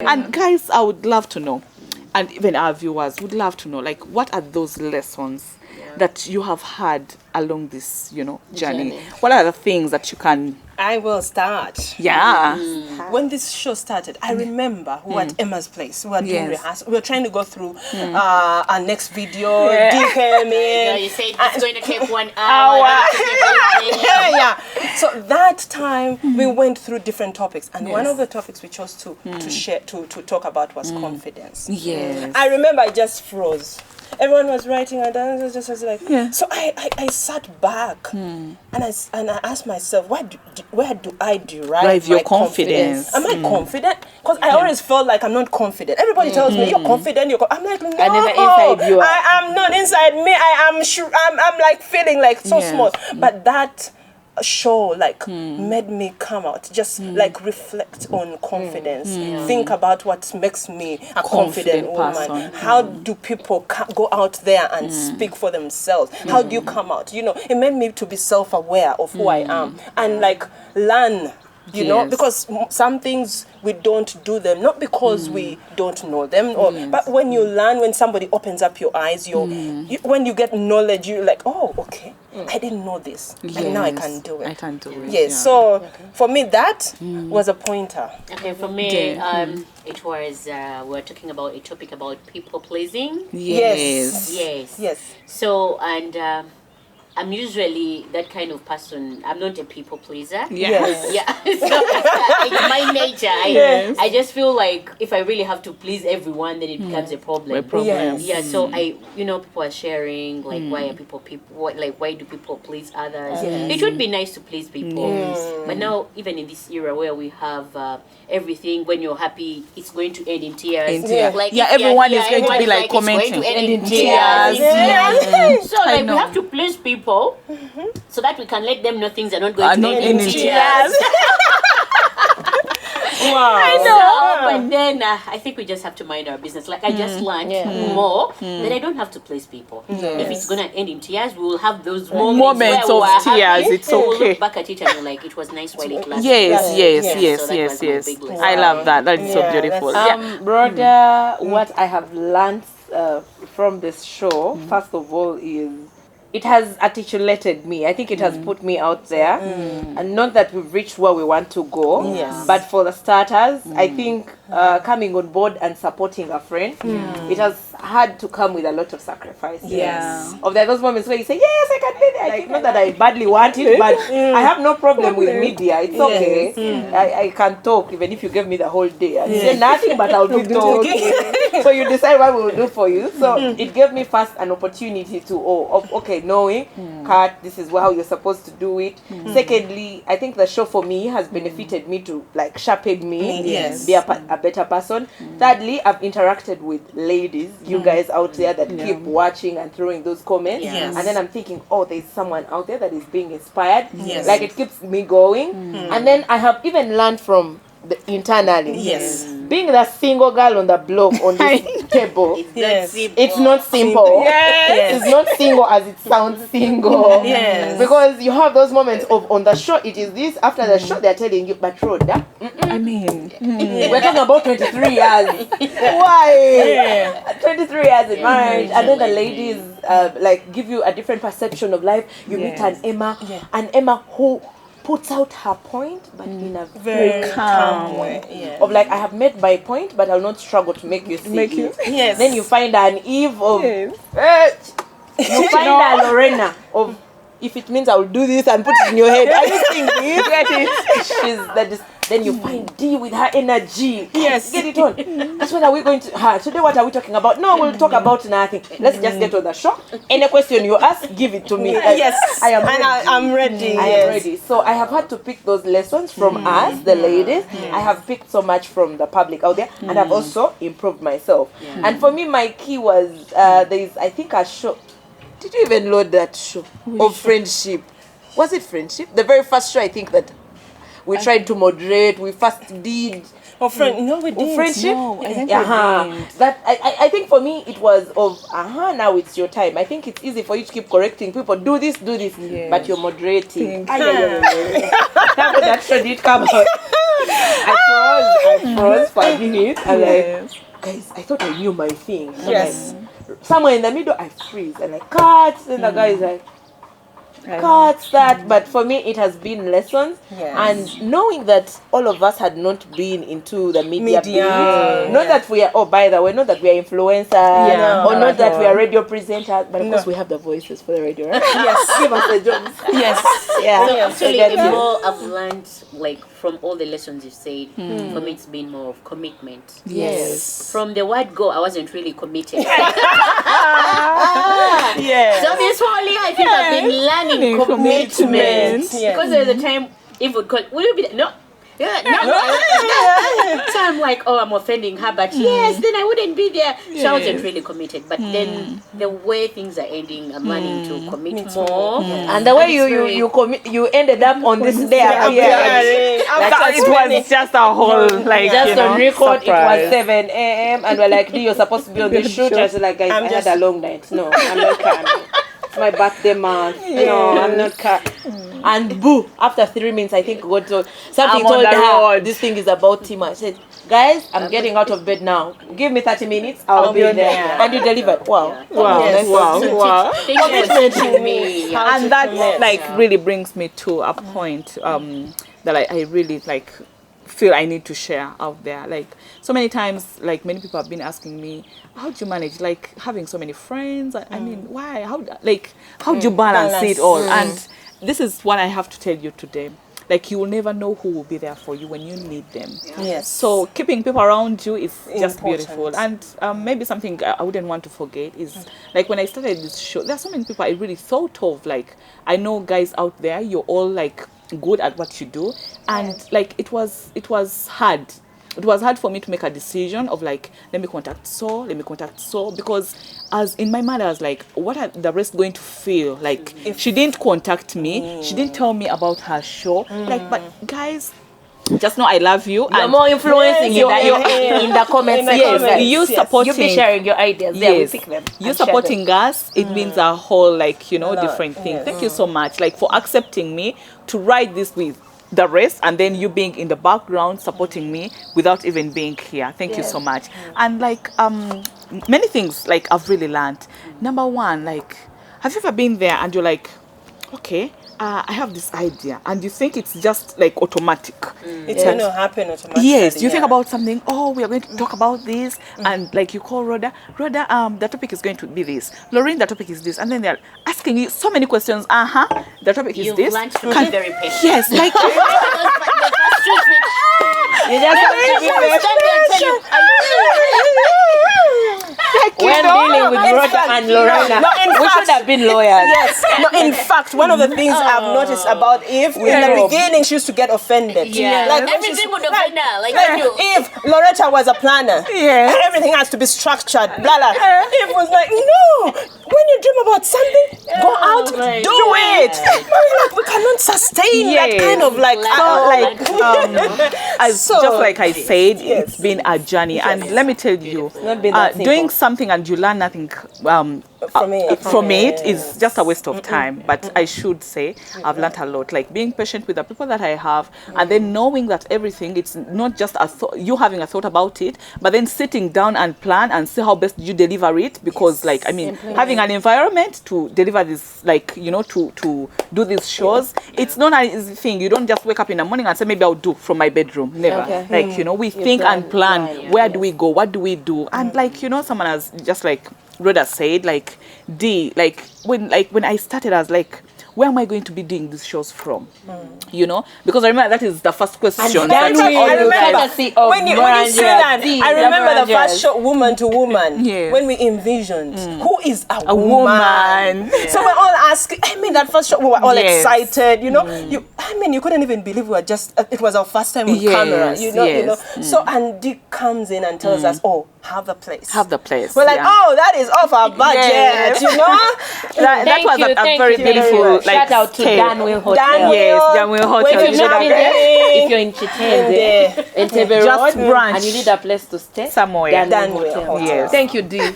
And guys, I would love to know, and even our viewers would love to know, like, what are those lessons that you have had along this, journey? What are the things that you can... I will start. Yeah. When this show started, I remember we were at Emma's place. We were doing Yes. rehearsal. We were trying to go through our next video, DKM. You said it's going to take 1 hour. Yeah. So that time we went through different topics, and one of the topics we chose to share to talk about was confidence. Yes. I remember I just froze. Everyone was writing, and I was just like, so I sat back and I asked myself, where do I derive your my confidence? Am I confident? Because I always felt like I'm not confident. Everybody tells me you're confident. I'm like, no, I never inside you are. I am not inside me. I am sure. I'm like feeling like so Yes. small. But that show made me come out, just like reflect on confidence, think about what makes me a confident woman. person. How do people go out there and speak for themselves? How do you come out? It made me to be self-aware of who I am and like learn. Yes. Because some things we don't do them, not because we don't know them, but when you learn, when somebody opens up your eyes, when you get knowledge, you're like, oh, okay, I didn't know this, and now I can do it. I can do it. Yes, so for me, that was a pointer. Okay, for me, it was, we're talking about a topic about people pleasing. Yes. Yes. So, and I'm usually that kind of person. I'm not a people pleaser. Yes. Yeah, so it's my nature. I just feel like if I really have to please everyone, then it becomes a problem. Yes. Yeah, so people are sharing like why do people please others? It would be nice to please people, but now even in this era where we have everything, when you're happy, it's going to end in tears. Like if everyone you're is here, going to be everyone is like it's going commenting. to end in tears. tears. So like we know. have to please people so that we can let them know things are not going to not end in in tears. Wow. I know, but then I think we just have to mind our business. Like I just learned more that I don't have to please people. If it's gonna end in tears, we will have those moments where of we are tears. happy. It's We'll okay. look back at it and we're like, it was nice while it lasted. Yes. So that was my big lesson. I love that. That's so beautiful. Brother, what I have learned from this show, first of all, is it has articulated me. I think it has put me out there, and not that we've reached where we want to go. Yes. But for the starters, I think coming on board and supporting a friend, it has had to come with a lot of sacrifices. Yes. Of those moments where you say, yes, I can do that. Like, not that I badly want it, but I have no problem with media. It's okay. I can talk even if you give me the whole day. I say nothing, but I'll be talking. So you decide what we will do for you. So it gave me first an opportunity to, knowing, Kat, this is how you're supposed to do it. Secondly, I think the show for me has benefited me to like sharpen me, be a better person. Thirdly, I've interacted with ladies, you guys out there that keep watching and throwing those comments. Yes. And then I'm thinking, there's someone out there that is being inspired. Yes. Like it keeps me going. And then I have even learned from internally. Yes. Being the single girl on the block on this table, it's not simple. Yes. It's not single as it sounds single. Yes. Because you have those moments of on the show it is this, after the show they're telling you, but Rhoda, I mean, we're talking about 23 years. Why? 23 years in marriage, and then the ladies like give you a different perception of life. You meet an Emma who puts out her point, but in a very calm way. Yeah. Of like, I have made my point, but I'll not struggle to make you see it. Yes. Then you find an Eve of, you find a Lorena of, if it means I'll do this and put it in your head. Are you seeing this? Get it? Then you find D with her energy. Yes. Get it on. That's what are we going to... today what are we talking about? No, we'll talk about nothing. Let's just get on the show. Any question you ask, give it to me. Yes. I am ready. I'm ready. I am ready. So I have had to pick those lessons from us, the ladies. I have picked so much from the public out there, and I've also improved myself. And for me, my key was there's, I think, a show. Did you even load that show of Friendship? Was it Friendship? The very first show, I think, that we tried to moderate. We first did Or friend? No, we didn't. Friendship? No, I think we didn't. That I think for me it was of now it's your time. I think it's easy for you to keep correcting people. Do this, but you're moderating. That show did come out. I froze for a minute. And like, guys, I thought I knew my thing. So Yes. like, somewhere in the middle I freeze and like cut. And the guy is like, cuts that. But for me it has been lessons. Yes. And knowing that all of us had not been into the media bit, Yeah. not that we are by the way, not that we are influencers, or not that we are radio presenters, but of course we have the voices for the radio, right? Yes. Give us the jobs. Yes. Yeah. So Yes, actually, I get the you. more I've learned, like from all the lessons you've said, for me it's been more of commitment. Yes. From the word go, I wasn't really committed. Yes. So this whole year, I think I've been learning commitment. Commitment. Yeah. Because there's a time, if would call, will you be no? Yeah, no. So I'm like, oh, I'm offending her, but yes, then I wouldn't be there. So I wasn't really committed. But then the way things are ending, I'm learning to commit more. And the way you ended up on this day, It was just a whole like just you know, on record, surprise. it was 7 a.m. and we're like, you're supposed to be on the shoot. I was like, guys, I had a long night. No, I'm not coming. It's my birthday month. No, I'm not coming. And boo, after 3 minutes, I think God told something I'm on told the her, road. this thing is about Tima. I said, guys, I'm getting out of bed now. Give me 30 minutes, I'll be there. And you delivered. Wow. Wow, Yes. wow. Thank you for teaching me. Yeah. And that commit. like really brings me to a point that I really like feel I need to share out there. Like so many times, like many people have been asking me, how do you manage like having so many friends? I mean, why? How do you balance it all? And this is what I have to tell you today. Like you will never know who will be there for you when you need them. Yes. So keeping people around you is just Important. beautiful. And maybe something I wouldn't want to forget is like when I started this show, there are so many people I really thought of. Like I know guys out there, you're all like good at what you do, and like it was hard. It was hard for me to make a decision of like, let me contact so, because as in my mind I was like, what are the rest going to feel? Like she didn't contact me, she didn't tell me about her show. Like, but guys, just know I love you. You're more influencing in the comments section. comments. You Yes. supporting. You be sharing your ideas there. We Yes, pick them. you and share supporting us, it means a whole like different thing. yes. Thank you so much, like for accepting me to write this with the rest, and then you being in the background supporting me without even being here. Thank you so much. And like many things like I've really learned. Number one, like have you ever been there and you're like, okay, I have this idea, and you think it's just like automatic. It's going to happen automatically. Yes, you think about something, oh, we are going to talk about this, and like you call Rhoda, the topic is going to be this. Lorraine, the topic is this. And then they're asking you so many questions. The topic is You've this. learned to be very patient. Yes, like, You just have to be when dealing with Rhoda and Lorena, we should have been lawyers. Yes. No, in fact, one of the things I've noticed about Eve, in the beginning, she used to get offended. Yeah. Like, when Everything she's- would offend her. Like you. Eve, Loretta was a planner. Yes. Everything has to be structured. Blah, blah. Eve was like, no. When you dream about something, go out, my do God. it. Like, we cannot sustain that Yes. kind of like. as So- just like I said, it's been a journey, and let me tell you, not been that doing simple. something and you learn nothing from it is just a waste of time. But I should say I've learned a lot, like being patient with the people that I have, and then knowing that everything, it's not just you having a thought about it, but then sitting down and plan and see how best you deliver it, because like I mean, having an environment to deliver this, like to do these shows, it's not an easy thing. You don't just wake up in the morning and say maybe I'll do from my bedroom. Never. Okay. Like we think and plan. Where do we go? What do we do? And like someone has just like Rhoda said, like like when I started, I was like, where am I going to be doing these shows from? Because I remember that is the first question. then that we all I you guys- remember when you say that, I remember the first show, Woman to Woman, Yes. when we envisioned who is a woman. So we're all asking. I mean, that first show, we were all Yes. excited. You couldn't even believe we were just. It was our first time on Yes, camera. yes. So and Dick comes in and tells us, oh, have a place. Have the place. We're like, yeah. oh, that is off our budget, Yes. you know? that Thank was you, a thank very you very beautiful much. like Shout out to scale. Danwell Hotel. Danwell. Yes, Danwell Hotel. When If you've you not been there, Chitende. if you're in Chitende, in Tebe Just Road, branch. and you need a place to stay, Somewhere. Danwell Hotel. Yes. Thank you, Dee.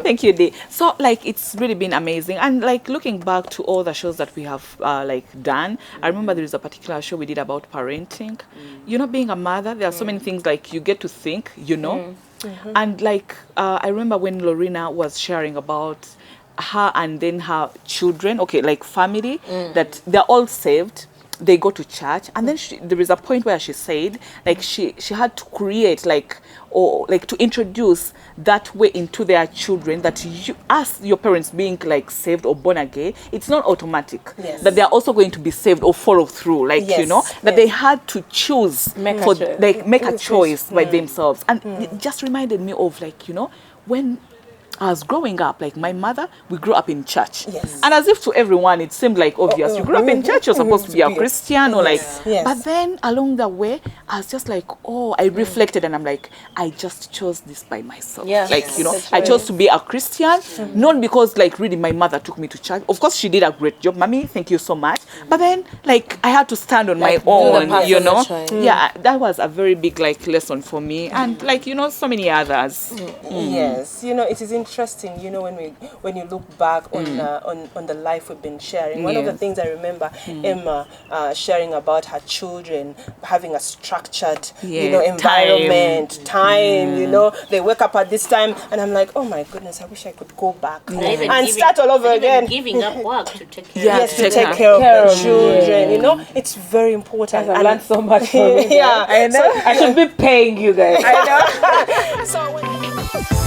Thank you, Dee. So, like, it's really been amazing. And, like, looking back to all the shows that we have, like, done, I remember there is a particular show we did about parenting. You know, being a mother, there are so many things, like, you get to think, you know. And, like, I remember when Lorena was sharing about her and then her children, okay, like, family, that they're all saved. They go to church, and then there is a point where she said, like, she had to create, like, or like to introduce that way into their children, that you, as your parents being like saved or born again, it's not automatic. Yes. That they are also going to be saved or follow through, like, Yes, you know, that yes. they had to choose Make a for choice. like make a choice by themselves. And it just reminded me of, like, you know, when I was growing up, like my mother, we grew up in church. Yes. And as if to everyone it seemed like obvious. You grew up in church, you're supposed to be a Yes. Christian or like, Yes. but then along the way, I was just like, oh, I reflected and I'm like, I just chose this by myself. Yeah. Like, you know, That's I right. chose to be a Christian, not because like really my mother took me to church. Of course, she did a great job, mommy. Thank you so much. But then, like, I had to stand on Like, my own, do the you know. personal choice. Yeah, that was a very big like lesson for me, and like, you know, so many others. Yes, you know, it is interesting, you know, when you look back on the life we've been sharing. One of the Yes. things I remember Emma sharing about her children having a structured, you know, Yeah, environment, time, you know, they wake up at this time, and I'm like, oh my goodness, I wish I could go back Even and giving- start all over even again. giving up work to take care Yeah, of Yes, to take take care care of the of children, you know, it's very important. I learned so much from it. Yeah, I know. I should be paying you guys. I know. So when